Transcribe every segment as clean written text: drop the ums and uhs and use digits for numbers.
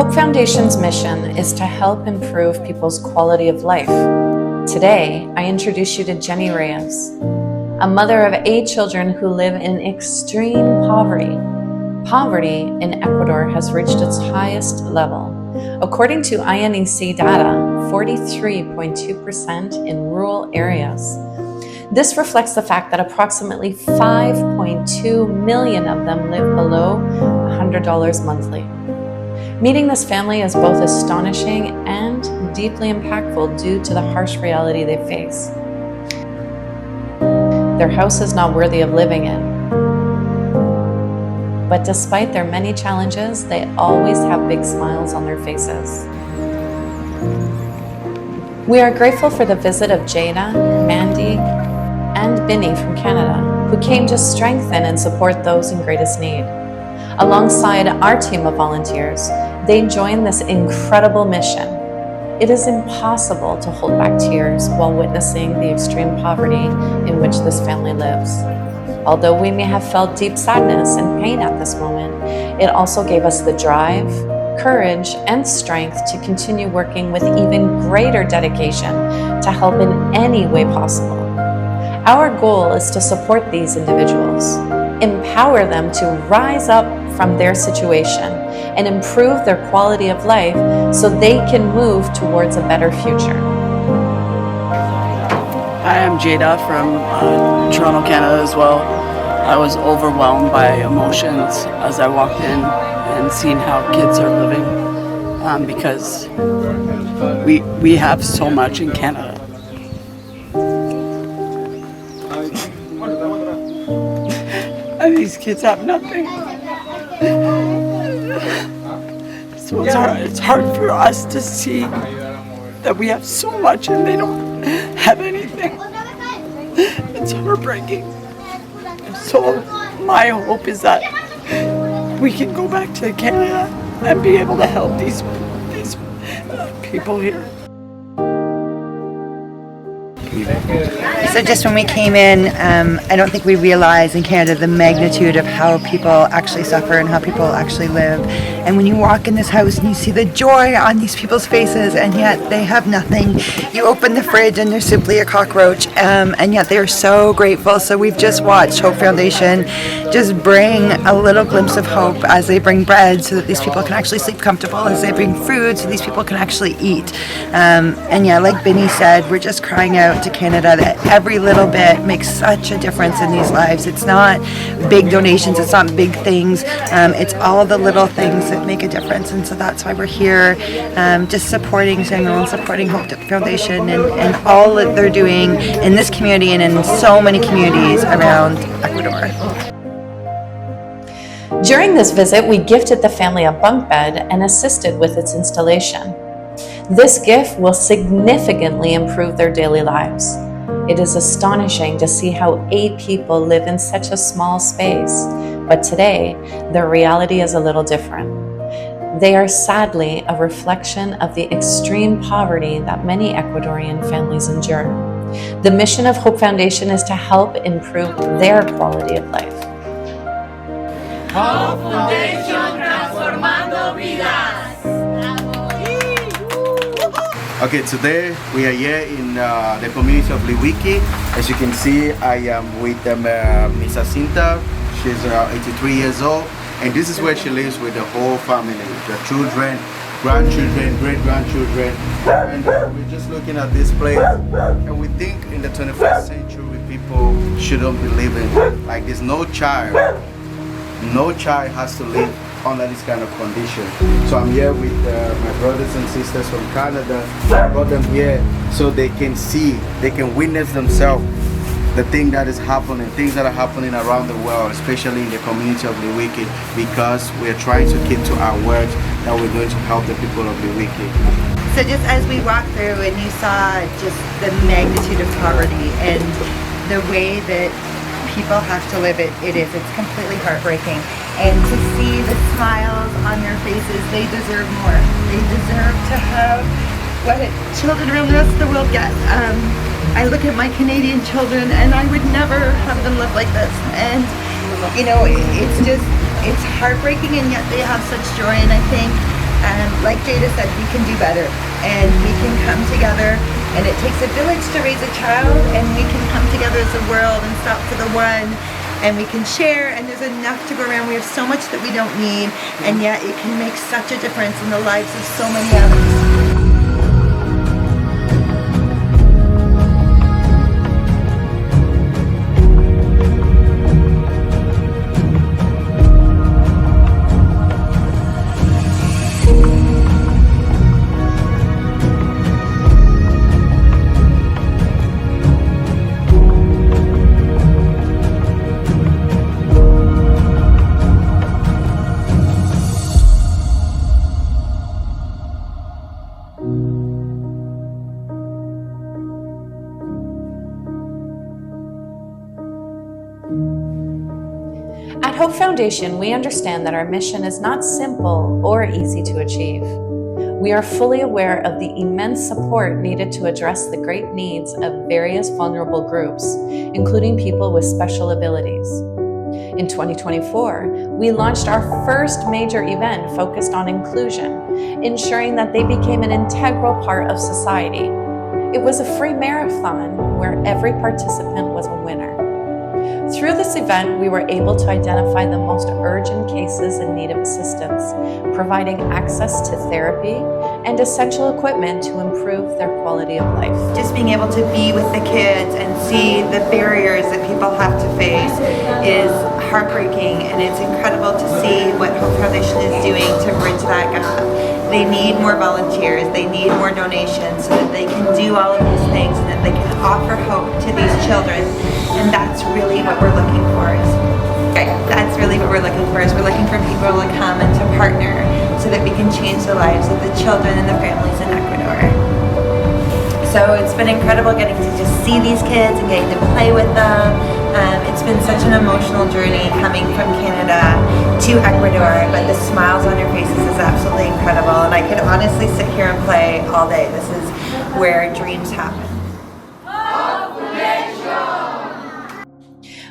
Hope Foundation's mission is to help improve people's quality of life. Today, I introduce you to Jenny Reyes, a mother of 8 children who live in extreme poverty. Poverty in Ecuador has reached its highest level. According to INEC data, 43.2% in rural areas. This reflects the fact that approximately 5.2 million of them live below $100 monthly. Meeting this family is both astonishing and deeply impactful due to the harsh reality they face. Their house is not worthy of living in. But despite their many challenges, they always have big smiles on their faces. We are grateful for the visit of Jada, Mandy, and Binny from Canada, who came to strengthen and support those in greatest need. Alongside our team of volunteers, they join this incredible mission. It is impossible to hold back tears while witnessing the extreme poverty in which this family lives. Although we may have felt deep sadness and pain at this moment, it also gave us the drive, courage, and strength to continue working with even greater dedication to help in any way possible. Our goal is to support these individuals, empower them to rise up from their situation and improve their quality of life so they can move towards a better future. Hi, I'm Jada from Toronto, Canada as well. I was overwhelmed by emotions as I walked in and seen how kids are living because we have so much in Canada. And these kids have nothing. So it's hard for us to see that we have so much and they don't have anything. It's heartbreaking. So my hope is that we can go back to Canada and be able to help these people here. So just when we came in, I don't think we realized in Canada the magnitude of how people actually suffer and how people actually live. And when you walk in this house and you see the joy on these people's faces and yet they have nothing, you open the fridge and there's simply a cockroach, and yet they are so grateful. So we've just watched Hope Foundation just bring a little glimpse of hope as they bring bread so that these people can actually sleep comfortable, as they bring food so these people can actually eat. And yeah, like Binny said, we're just crying out to Canada that every little bit makes such a difference in these lives. It's not big donations, it's not big things, it's all the little things that make a difference. And so that's why we're here, just supporting Samuel and supporting Hope Foundation and all that they're doing in this community and in so many communities around Ecuador. During this visit, we gifted the family a bunk bed and assisted with its installation. This gift will significantly improve their daily lives. It is astonishing to see how 8 people live in such a small space, but today, their reality is a little different. They are sadly a reflection of the extreme poverty that many Ecuadorian families endure. The mission of Hope Foundation is to help improve their quality of life. Hope Foundation, transformando vidas. Okay, today we are here in the community of Liwiki. As you can see, I am with Miss Jacinta. She's 83 years old, and this is where she lives with the whole family, the children, grandchildren, great-grandchildren. And we're just looking at this place, and we think in the 21st century people shouldn't be living like this. No child has to live under this kind of condition. So I'm here with my brothers and sisters from Canada. I brought them here so they can see, they can witness themselves the thing that is happening, things that are happening around the world, especially in the community of Liwiki, because we're trying to keep to our word that we're going to help the people of Liwiki. So just as we walked through and you saw just the magnitude of poverty and the way that people have to live it's completely heartbreaking. And to see the smiles on their faces, they deserve more. They deserve to have what children around the rest of the world get. I look at my Canadian children and I would never have them live like this. And you know, it's heartbreaking, and yet they have such joy. And I think like Jada said, we can do better, and we can come together, and it takes a village to raise a child, and we can come together as a world and stop for the one, and we can share, and there's enough to go around. We have so much that we don't need, and yet it can make such a difference in the lives of so many others. At Hope Foundation, we understand that our mission is not simple or easy to achieve. We are fully aware of the immense support needed to address the great needs of various vulnerable groups, including people with special abilities. In 2024, we launched our first major event focused on inclusion, ensuring that they became an integral part of society. It was a free marathon where every participant was a winner. Through this event, we were able to identify the most urgent cases in need of assistance, providing access to therapy and essential equipment to improve their quality of life. Just being able to be with the kids and see the barriers that people have to face is heartbreaking, and it's incredible to see what Hope Foundation is doing to bridge that gap. They need more volunteers, they need more donations so that they can do all of these things and that they can offer hope to these children. And that's really what we're looking for. We're looking for people to come and to partner so that we can change the lives of the children and the families in Ecuador. So it's been incredible getting to just see these kids and getting to play with them. It's been such an emotional journey coming from Canada to Ecuador, but the smiles on your faces is absolutely incredible, and I could honestly sit here and play all day. This is where dreams happen.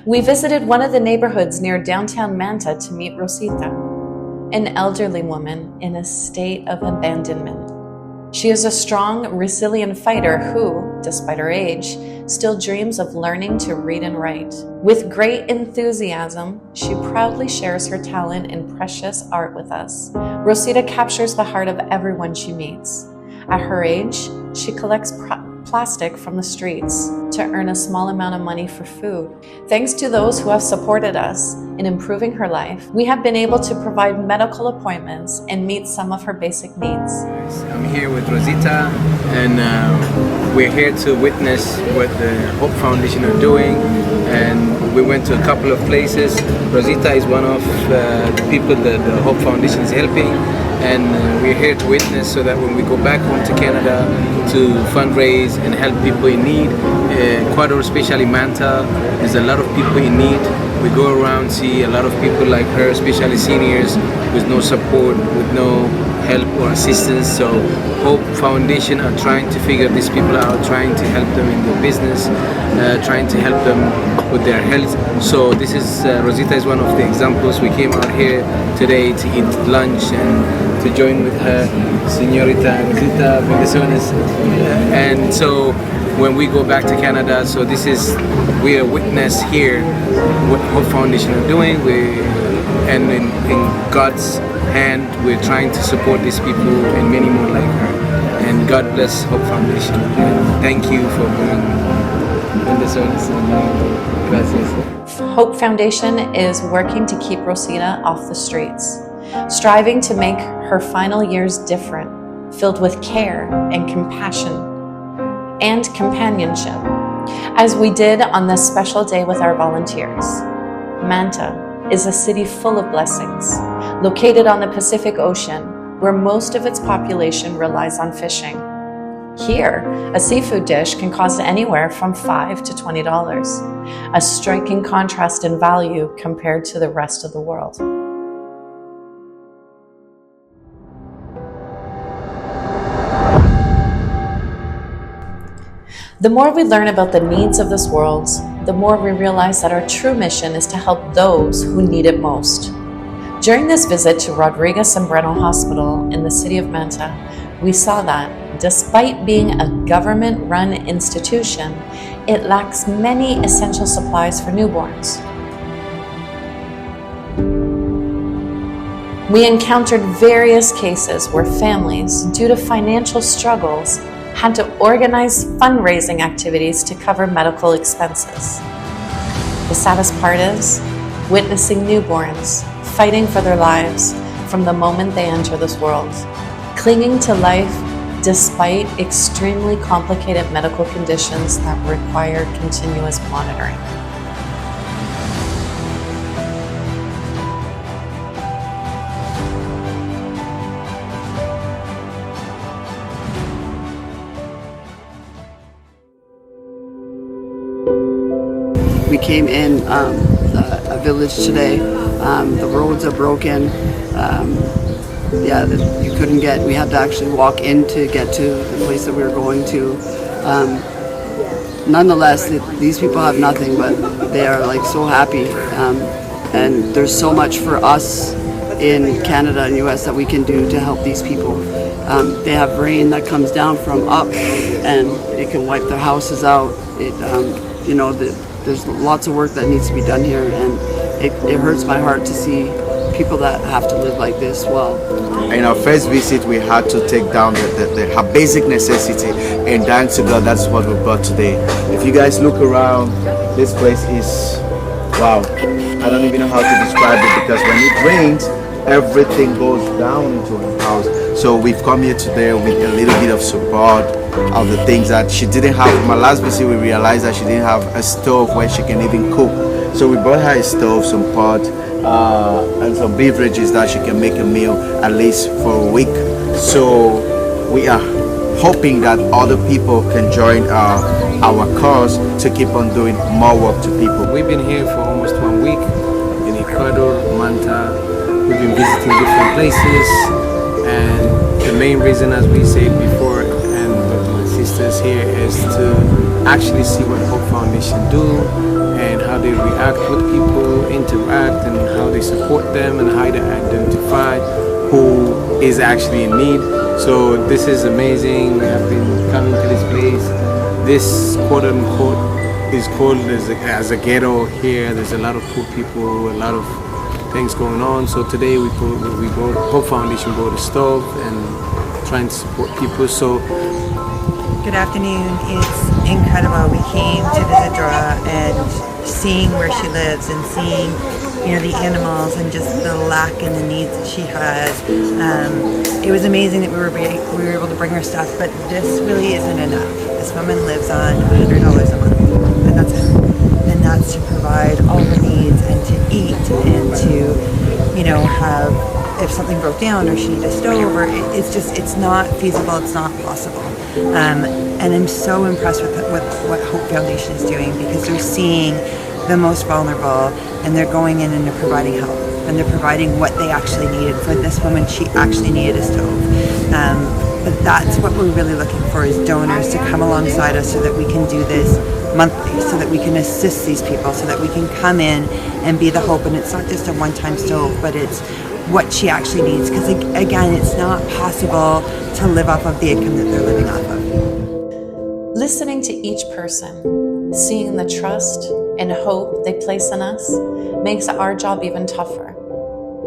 We visited one of the neighborhoods near downtown Manta to meet Rosita, an elderly woman in a state of abandonment. She is a strong, resilient fighter who, despite her age, still dreams of learning to read and write. With great enthusiasm, she proudly shares her talent in precious art with us. Rosita captures the heart of everyone she meets. At her age, she collects plastic from the streets to earn a small amount of money for food. Thanks to those who have supported us in improving her life, we have been able to provide medical appointments and meet some of her basic needs. I'm here with Rosita, and we're here to witness what the Hope Foundation are doing, and we went to a couple of places. Rosita is one of the people that the Hope Foundation is helping, and we're here to witness so that when we go back home to Canada to fundraise and help people in need, Ecuador, especially Manta, there's a lot of people in need. We go around, see a lot of people like her, especially seniors, with no support, with no help or assistance. So Hope Foundation are trying to figure these people out, trying to help them in their business, trying to help them with their health. So this is, Rosita is one of the examples. We came out here today to eat lunch and to join with her, Señorita Rosita Bendiciones. And so when we go back to Canada, so this is, we are witness here what Hope Foundation are doing. And in God's hand, we're trying to support these people and many more like her. And God bless Hope Foundation. And thank you for being Bendiciones. Gracias. Hope Foundation is working to keep Rosita off the streets, striving to make her final years different, filled with care and compassion and companionship, as we did on this special day with our volunteers. Manta is a city full of blessings, located on the Pacific Ocean, where most of its population relies on fishing. Here, a seafood dish can cost anywhere from $5 to $20, a striking contrast in value compared to the rest of the world. The more we learn about the needs of this world, the more we realize that our true mission is to help those who need it most. During this visit to Rodriguez and Breno Hospital in the city of Manta, we saw that, despite being a government-run institution, it lacks many essential supplies for newborns. We encountered various cases where families, due to financial struggles, had to organize fundraising activities to cover medical expenses. The saddest part is witnessing newborns fighting for their lives from the moment they enter this world, clinging to life despite extremely complicated medical conditions that require continuous monitoring. We came in a village today. The roads are broken. You couldn't get. We had to actually walk in to get to the place that we were going to. Nonetheless, these people have nothing, but they are like so happy. And there's so much for us in Canada and US that we can do to help these people. They have rain that comes down from up, and it can wipe their houses out. There's lots of work that needs to be done here, and it hurts my heart to see people that have to live like this. Well, in our first visit, we had to take down her basic necessity, and thanks to God, that's what we brought today. If you guys look around, this place is, wow, I don't even know how to describe it, because when it rains, everything goes down into her house. So we've come here today with a little bit of support of the things that she didn't have. From our last visit, we realized that she didn't have a stove where she can even cook. So we brought her a stove, some pot, and some beverages that she can make a meal at least for a week. So we are hoping that other people can join our cause to keep on doing more work to people. We've been here for almost 1 week in Ecuador, Manta. We've been visiting different places, and the main reason, as we said before, and with my sisters here, is to actually see what Hope Foundation do and how they react with people, interact, and how they support them, and how they identify who is actually in need. So this is amazing. We have been coming to this place. This quote unquote is called as a ghetto here. There's a lot of poor people, a lot of things going on. So today we bought, Hope Foundation bought a stove and trying to support people. So Good afternoon. It's incredible. We came to visit Dora and seeing where she lives and seeing, the animals and just the lack and the needs that she has. It was amazing that we were able to bring her stuff, but this really isn't enough. This woman lives on $100 a month, and that's it. And that's to provide all her needs and to eat and to, have, if something broke down or she needed a stove, or it's not feasible, it's not possible. And I'm so impressed with what Hope Foundation is doing, because they're seeing the most vulnerable and they're going in and they're providing help and they're providing what they actually needed. For this woman, she actually needed a stove. But that's what we're really looking for, is donors to come alongside us so that we can do this monthly, so that we can assist these people, so that we can come in and be the hope. And it's not just a one-time stove, but it's what she actually needs, because again, it's not possible to live off of the income that they're living off of. Listening to each person, seeing the trust and hope they place in us, makes our job even tougher.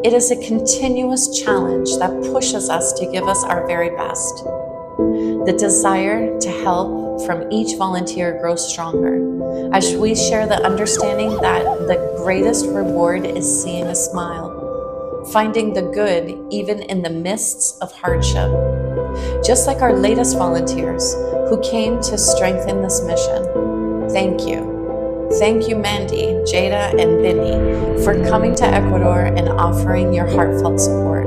It is a continuous challenge that pushes us to give us our very best. The desire to help from each volunteer grows stronger as we share the understanding that the greatest reward is seeing a smile, finding the good even in the midst of hardship. Just like our latest volunteers who came to strengthen this mission. Thank you. Thank you, Mandy, Jada, and Binny, for coming to Ecuador and offering your heartfelt support.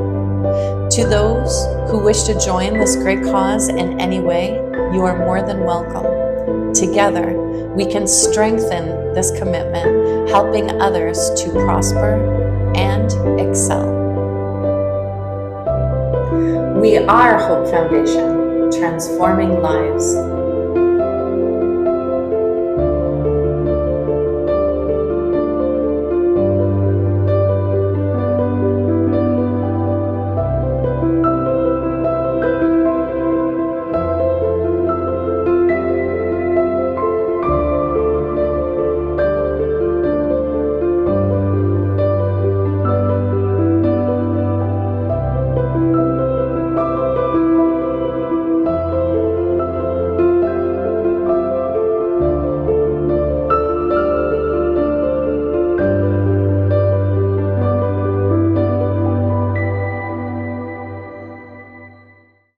To those who wish to join this great cause in any way, you are more than welcome. Together, we can strengthen this commitment, helping others to prosper and excel. We are Hope Foundation, transforming lives.